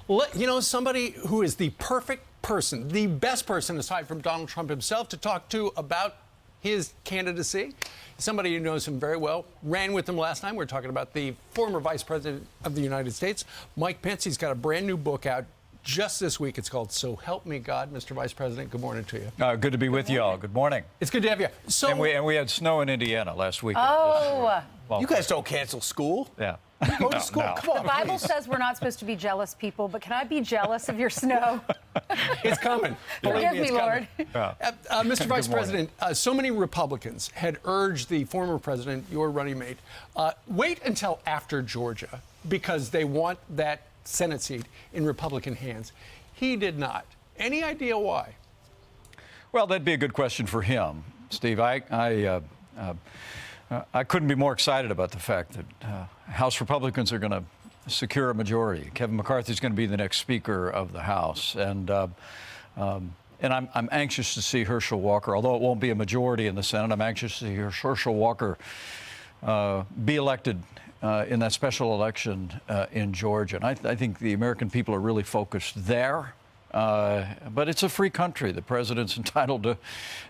You know, somebody who is the perfect person, the best person aside from Donald Trump himself to talk to about his candidacy. Somebody who knows him very well, ran with him last time. We're talking about the former Vice President of the United States, Mike Pence. He's got a brand new book out just this week. It's called So Help Me God. Mr. Vice President, good morning to you. Good to be with you all. Good morning. It's good to have you. So, and we had snow in Indiana last week. Oh. You guys don't cancel school. Yeah. Go to school. No. Come on, The Bible please. says we're not supposed to be jealous people, but can I be jealous of your snow? It's coming. Believe Forgive me, it's Lord. Mr. Vice President, so many Republicans had urged the former president, your running mate, wait until after Georgia because they want that Senate seat in Republican hands. He did not. Any idea why? Well, that'd be a good question for him, Steve. I couldn't be more excited about the fact that House Republicans are going to secure a majority. Kevin McCarthy is going to be the next Speaker of the House, and I'm anxious to see Herschel Walker. Although it won't be a majority in the Senate, I'm anxious to see Herschel Walker be elected in that special election in Georgia. And I think the American people are really focused there. But it's a free country. The president's entitled to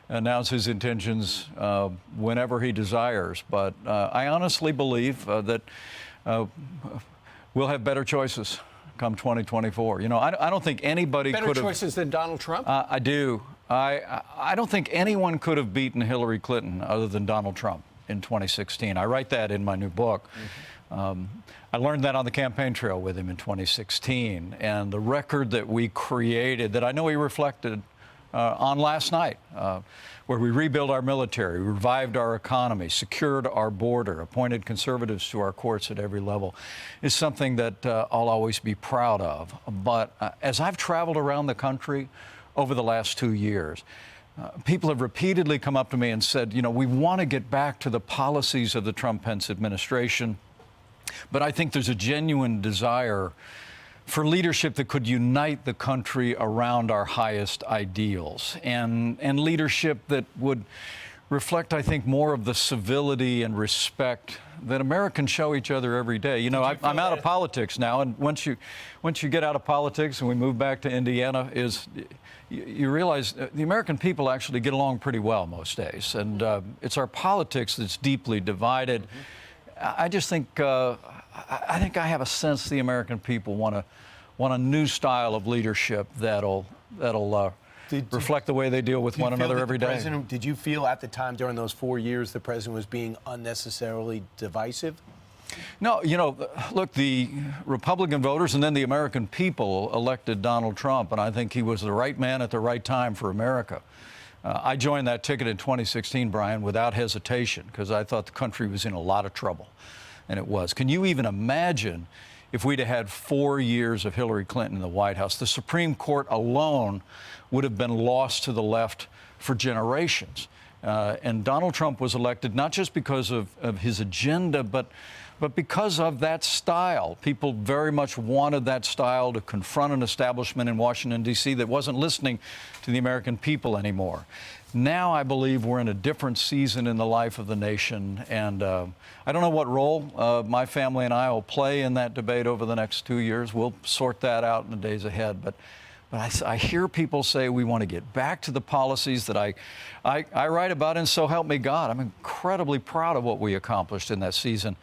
announce his intentions whenever he desires. But I honestly believe that we'll have better choices come 2024. You know, I don't think anybody could have... Better choices than Donald Trump? I do. I don't think anyone could have beaten Hillary Clinton other than Donald Trump in 2016. I write that in my new book. I learned that on the campaign trail with him in 2016, and the record that we created, that I know he reflected on last night, where we rebuilt our military, revived our economy, secured our border, appointed conservatives to our courts at every level, is something that I'll always be proud of. But as I've traveled around the country over the last 2 years, people have repeatedly come up to me and said, you know, we want to get back to the policies of the Trump-Pence administration, but I think there's a genuine desire for leadership that could unite the country around our highest ideals, and leadership that would reflect, I think, more of the civility and respect that Americans show each other every day. You know, I'm out of politics now, and once you get out of politics and we move back to Indiana, you realize the American people actually get along pretty well most days, and it's our politics that's deeply divided. I just think I think I have a sense the American people want a new style of leadership that'll reflect the way they deal with one another every day. Did you feel at the time during those 4 years the president was being unnecessarily divisive? No, you know, look, the Republican voters and then the American people elected Donald Trump, and I think he was the right man at the right time for America. I joined that ticket in 2016, Brian, without hesitation, because I thought the country was in a lot of trouble, and it was. Can you even imagine if we'd have had 4 years of Hillary Clinton in the White House? The Supreme Court alone would have been lost to the left for generations. And Donald Trump was elected not just because of his agenda, but because of that style. People very much wanted that style to confront an establishment in Washington, D.C. that wasn't listening to the American people anymore. Now I believe we're in a different season in the life of the nation, and I don't know what role my family and I will play in that debate over the next 2 years. We'll sort that out in the days ahead. But I hear people say we want to get back to the policies that I write about, and so help me God. I'm incredibly proud of what we accomplished in that season.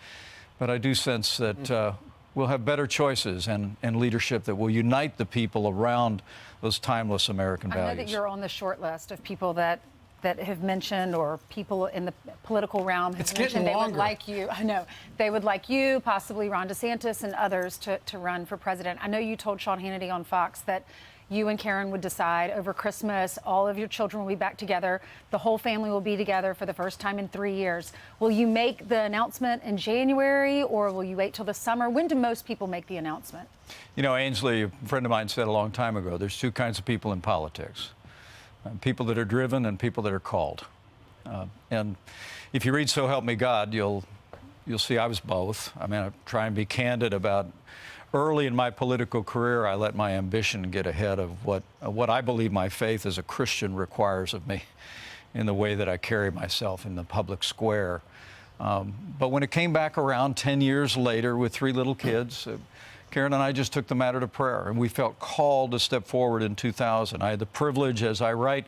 But I do sense that we'll have better choices and leadership that will unite the people around those timeless American values. I know that you're on the short list of people that have mentioned, or people in the political realm have mentioned they would like you. I know. They would like you, possibly Ron DeSantis and others, to run for president. I know you told Sean Hannity on Fox that you and Karen would decide over Christmas. All of your children will be back together. The whole family will be together for the first time in 3 years. Will you make the announcement in January, or will you wait till the summer? When do most people make the announcement? You know, Ainsley, a friend of mine said a long time ago, there's two kinds of people in politics. People that are driven and people that are called. And if you read So Help Me God, you'll see I was both. I mean, I try and be candid about early in my political career, I let my ambition get ahead of what I believe my faith as a Christian requires of me in the way that I carry myself in the public square. But when it came back around 10 years later with 3 little kids, Karen and I just took the matter to prayer, and we felt called to step forward in 2000. I had the privilege, as I write,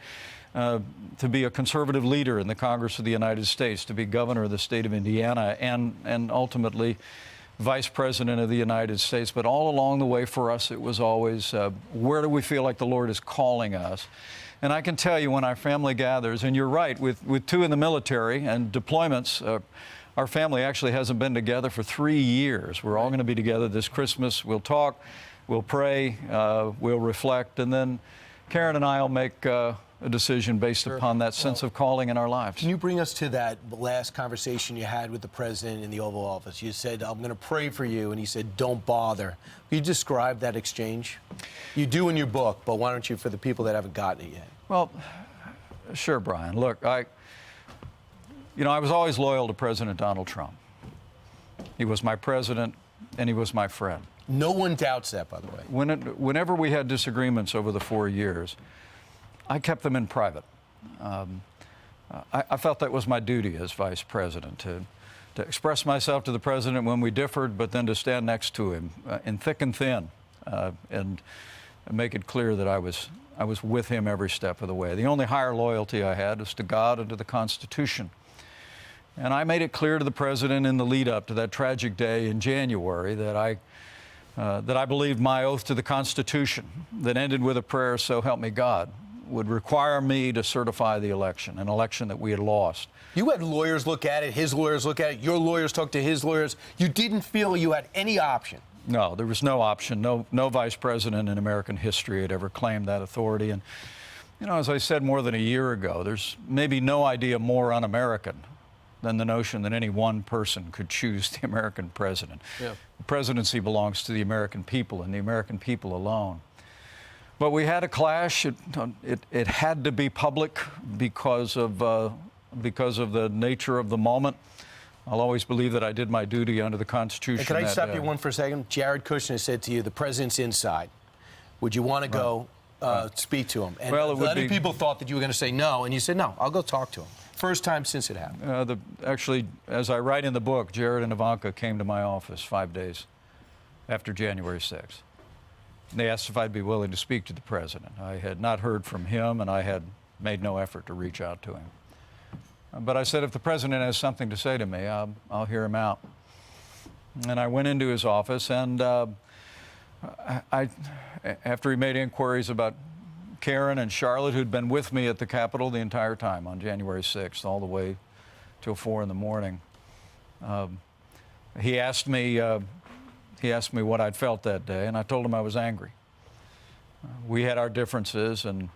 to be a conservative leader in the Congress of the United States, to be governor of the state of Indiana, and ultimately Vice President of the United States. But all along the way for us, it was always, where do we feel like the Lord is calling us? And I can tell you, when our family gathers, and you're right, with two in the military and deployments, our family actually hasn't been together for 3 years. We're all going to be together this Christmas. We'll talk, we'll pray, we'll reflect, and then Karen and I will make a decision based upon that sense of calling in our lives. Can you bring us to that last conversation you had with the president in the Oval Office? You said, I'm going to pray for you, and he said, don't bother. Can you describe that exchange? You do in your book, but why don't you, for the people that haven't gotten it yet? Well, sure, Brian. Look, I was always loyal to President Donald Trump. He was my president, and he was my friend. No one doubts that, by the way. Whenever we had disagreements over the 4 years, I kept them in private. I felt that was my duty as vice president, to express myself to the president when we differed, but then to stand next to him in thick and thin, and make it clear that I was with him every step of the way. The only higher loyalty I had was to God and to the Constitution. And I made it clear to the president in the lead up to that tragic day in January that I believed my oath to the Constitution, that ended with a prayer, so help me God, would require me to certify the election, an election that we had lost. You had lawyers look at it, his lawyers look at it, your lawyers talked to his lawyers. You didn't feel you had any option. No, there was no option. No vice president in American history had ever claimed that authority. And, as I said more than a year ago, there's maybe no idea more un-American than the notion that any one person could choose the American president. Yeah. The presidency belongs to the American people and the American people alone. But we had a clash. It had to be public because of the nature of the moment. I'll always believe that I did my duty under the Constitution. Hey, can I stop you one for a second? Jared Kushner said to you, the president's inside. Would you want to go speak to him? And other people thought that you were going to say no, and you said, no, I'll go talk to him. First time since it happened. Actually, as I write in the book, Jared and Ivanka came to my office 5 days after January 6th. They asked if I'd be willing to speak to the president. I had not heard from him, and I had made no effort to reach out to him. But I said, if the president has something to say to me, I'll hear him out. And I went into his office, and after he made inquiries about Karen and Charlotte, who'd been with me at the Capitol the entire time on January 6th, all the way till 4 in the morning, he asked me what I'd felt that day, and I told him I was angry. We had our differences, and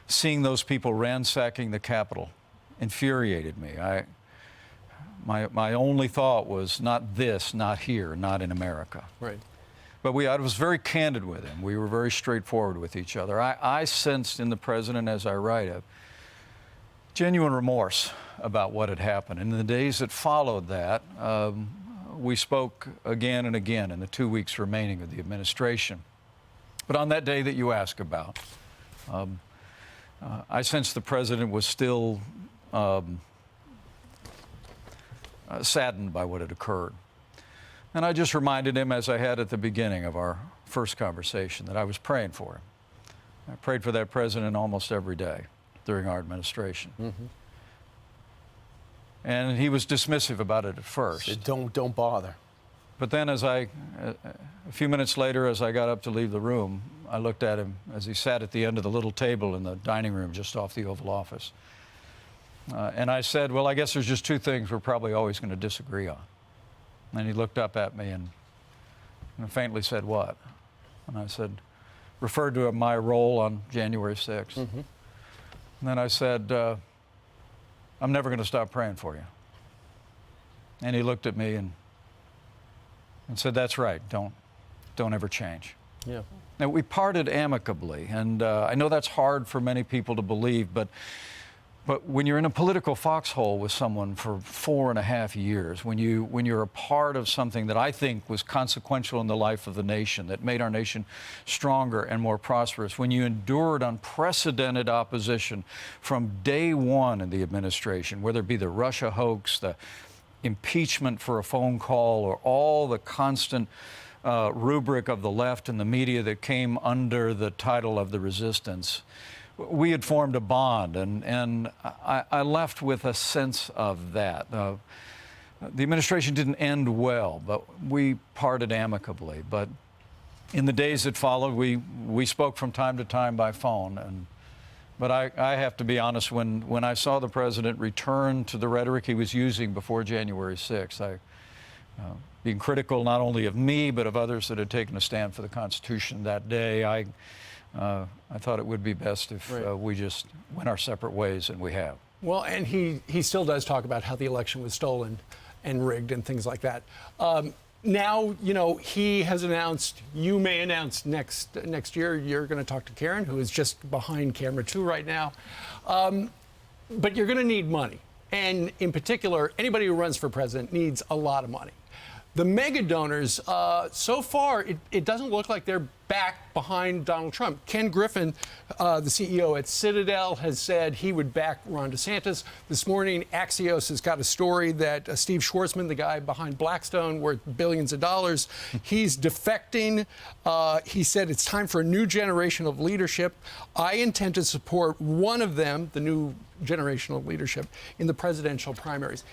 seeing those people ransacking the Capitol infuriated me. My only thought was not this, not here, not in America. Right. But I was very candid with him. We were very straightforward with each other. I sensed in the president, as I write, a genuine remorse about what had happened. And in the days that followed that, we spoke again and again in the 2 weeks remaining of the administration. But on that day that you ask about, I sensed the president was still saddened by what had occurred. And I just reminded him, as I had at the beginning of our first conversation, that I was praying for him. I prayed for that president almost every day during our administration. Mm-hmm. And he was dismissive about it at first. Said, don't bother. But then a few minutes later, as I got up to leave the room, I looked at him as he sat at the end of the little table in the dining room just off the Oval Office. And I said, well, I guess there's just two things we're probably always going to disagree on. And he looked up at me and faintly said, what? And I said, referred to my role on January 6th. Mm-hmm. And then I said, I'm never going to stop praying for you. And he looked at me and said, that's right, don't ever change. Yeah. Now, we parted amicably, and I know that's hard for many people to believe, but when you're in a political foxhole with someone for 4.5 years, when you're a part of something that I think was consequential in the life of the nation, that made our nation stronger and more prosperous, when you endured unprecedented opposition from day one in the administration, whether it be the Russia hoax, the impeachment for a phone call, or all the constant rubric of the left and the media that came under the title of the resistance, we had formed a bond, and I left with a sense of that. The administration didn't end well, but we parted amicably. But in the days that followed, we spoke from time to time by phone. But I have to be honest, when I saw the president return to the rhetoric he was using before January 6th, being critical not only of me, but of others that had taken a stand for the Constitution that day, I thought it would be best if we just went our separate ways, and we have. Well, and he still does talk about how the election was stolen and rigged and things like that. Now, you know, he has announced, you may announce next year, you're going to talk to Karen, who is just behind camera 2 right now. But you're going to need money. And in particular, anybody who runs for president needs a lot of money. The mega donors, so far, it doesn't look like they're back behind Donald Trump. Ken Griffin, the CEO at Citadel, has said he would back Ron DeSantis. This morning, Axios has got a story that Steve Schwarzman, the guy behind Blackstone, worth billions of dollars, he's defecting. He said it's time for a new generation of leadership. I intend to support one of them, the new generation of leadership, in the presidential primaries.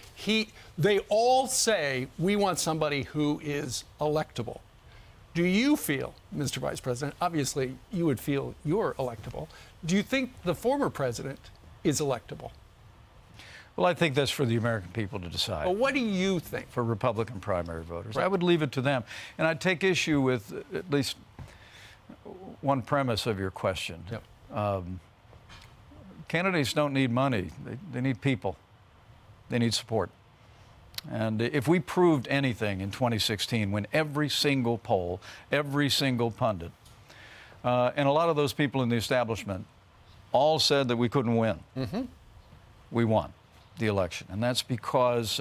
They all say we want somebody who is electable. Do you feel, Mr. Vice President, obviously you would feel you're electable, do you think the former president is electable? Well, I think that's for the American people to decide. Well, what do you think? For Republican primary voters. Right. I would leave it to them. And I'd take issue with at least one premise of your question. Yep. Candidates don't need money. They need people. They need support. And if we proved anything in 2016, when every single poll, every single pundit, and a lot of those people in the establishment all said that we couldn't win, we won the election. And that's because...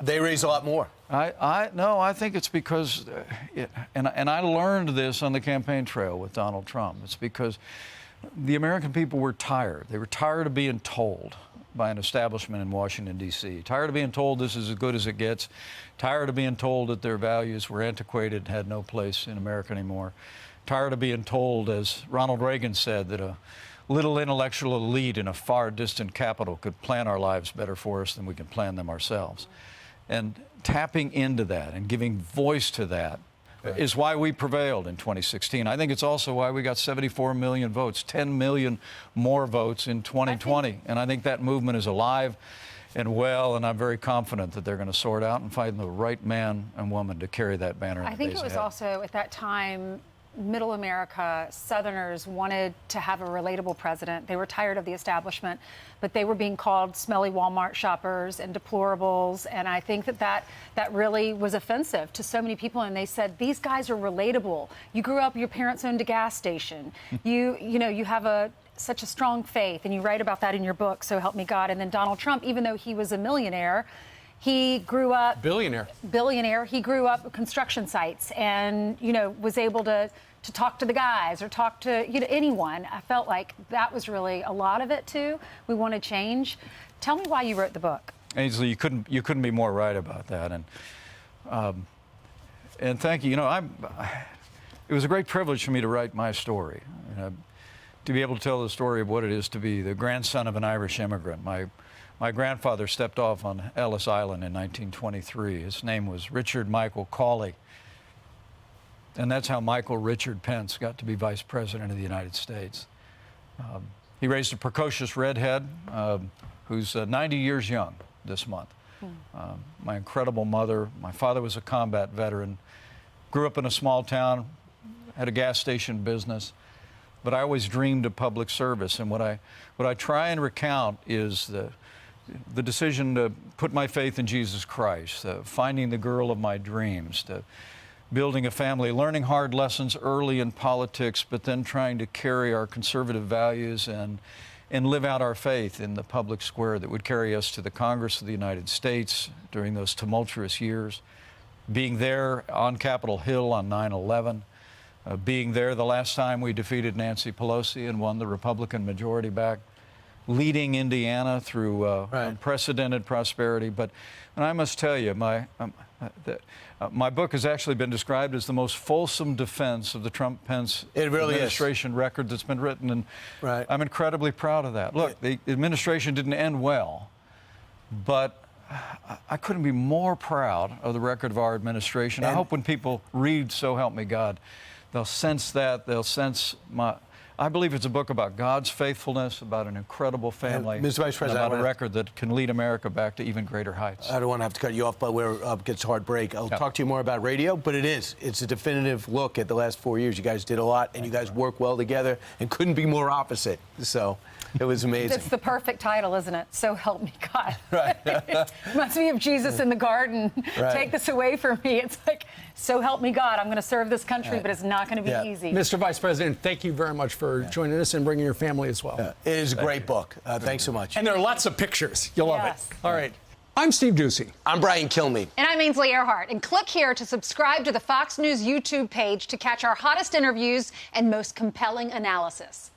they raise a lot more. No, I think it's because, and I learned this on the campaign trail with Donald Trump. It's because the American people were tired. They were tired of being told by an establishment in Washington, D.C. Tired of being told this is as good as it gets. Tired of being told that their values were antiquated and had no place in America anymore. Tired of being told, as Ronald Reagan said, that a little intellectual elite in a far distant capital could plan our lives better for us than we can plan them ourselves. And tapping into that and giving voice to that is why we prevailed in 2016. I think it's also why we got 74 million votes, 10 million more votes in 2020. And I think that movement is alive and well, and I'm very confident that they're going to sort out and find the right man and woman to carry that banner in the days ahead. I think it was also, at that time, Middle America, Southerners wanted to have a relatable president. They were tired of the establishment, but they were being called smelly Walmart shoppers and deplorables. And I think that really was offensive to so many people. And they said, these guys are relatable. You grew up, your parents owned a gas station. You have such a strong faith, and you write about that in your book, So Help Me God. And then Donald Trump, even though he was a millionaire, he grew up... Billionaire. He grew up at construction sites and, was able to talk to the guys or talk to, anyone. I felt like that was really a lot of it, too. We want to change. Tell me why you wrote the book. Ainsley, you couldn't be more right about that. And thank you. It was a great privilege for me to write my story. To be able to tell the story of what it is to be the grandson of an Irish immigrant. My grandfather stepped off on Ellis Island in 1923. His name was Richard Michael Cawley. And that's how Michael Richard Pence got to be Vice President of the United States. He raised a precocious redhead who's 90 years young this month. My incredible mother, my father was a combat veteran, grew up in a small town, had a gas station business, but I always dreamed of public service. And what I try and recount is the decision to put my faith in Jesus Christ, finding the girl of my dreams, building a family, learning hard lessons early in politics, but then trying to carry our conservative values and live out our faith in the public square that would carry us to the Congress of the United States during those tumultuous years, being there on Capitol Hill on 9/11, being there the last time we defeated Nancy Pelosi and won the Republican majority back, leading Indiana through unprecedented prosperity. And I must tell you, My book has actually been described as the most fulsome defense of the Trump-Pence administration record that's been written, and I'm incredibly proud of that. Look, the administration didn't end well, but I couldn't be more proud of the record of our administration. I hope when people read So Help Me God, they'll sense that. They'll sense I believe it's a book about God's faithfulness, about an incredible family, Mr. Vice President, about a record that can lead America back to even greater heights. I don't want to have to cut you off, but we're up against a hard break. I'll talk to you more about radio, but it's a definitive look at the last 4 years. You guys did a lot, and you guys work well together, and couldn't be more opposite. So it was amazing. It's the perfect title, isn't it? So Help Me God. Right. Reminds me of Jesus in the garden. Take this away from me. It's like, so help me God. I'm going to serve this country, but it's not going to be easy. Mr. Vice President, thank you very much for joining us and bringing your family as well. It is a great book. Thanks so much. And there are lots of pictures. You'll love it. All right. I'm Steve Ducey. I'm Brian Kilmeade. And I'm Ainsley Earhart. And click here to subscribe to the Fox News YouTube page to catch our hottest interviews and most compelling analysis.